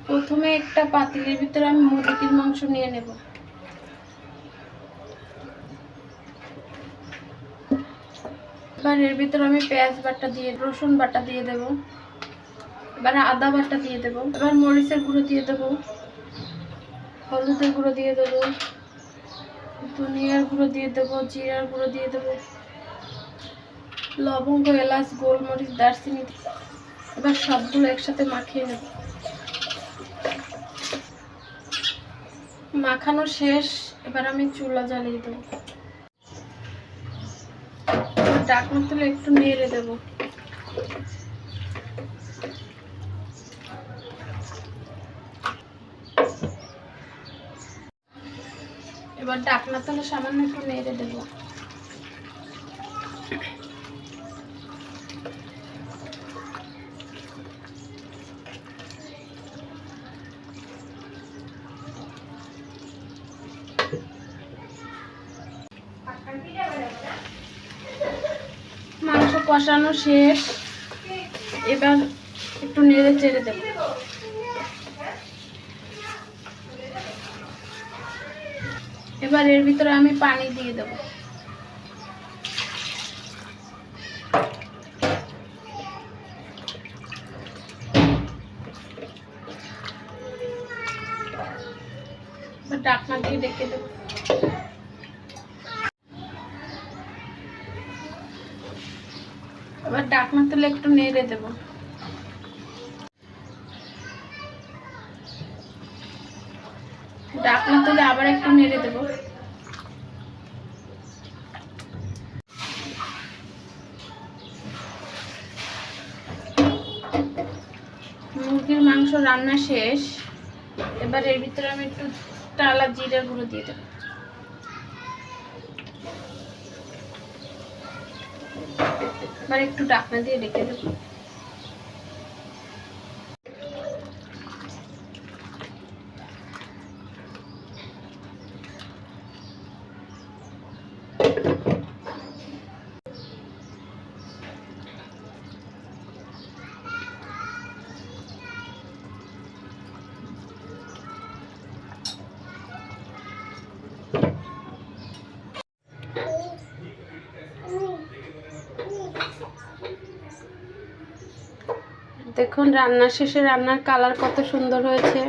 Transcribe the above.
প্রথমে একটা পাতিলের ভিতরে আমি মুরগির মাংস নিয়ে নেব। এবার এর ভিতরে আমি পেঁয়াজ বাটা দিয়ে, রসুন বাটা দিয়ে দেব। এবার আদা বাটা দিয়ে দেব। এবার মরিচের গুঁড়ো দিয়ে দেব, হলুদের গুঁড়ো দিয়ে দেব, ধনিয়ার গুঁড়ো দিয়ে দেব, জিরার গুঁড়ো দিয়ে দেব, লবঙ্গ, এলাচ, গোলমরিচ, দারচিনি। এবার সবগুলো একসাথে মাখিয়ে নেব। মাখানো শেষ। এবার আমি চুলা জ্বালিয়ে দেব। ঢাকনা তুলে একটু নেড়ে দেব। এবার ঢাকনা তুলে সামান্য একটু নেড়ে দেব। মাংস কষানো শেষ। এবার একটু নেড়ে চেড়ে দেব। এবার এর ভিতরে আমি পানি দিয়ে দেব। ঢাকনা দিয়ে ঢেকে দেব। এবার ঢাকনা তুলে একটু নেড়ে দেব। ঢাকনা তুলে আবার একটু নেড়ে দেব। মুরগির মাংস রান্না শেষ। এবার এর ভিতরে আমি একটু টালা জিরার গুঁড়ো দিয়ে দেব। এবার একটু ঢাকনা দিয়ে ঢেকে দেব। দেখুন রান্নার শেষে রান্নার কালার কত সুন্দর হয়েছে।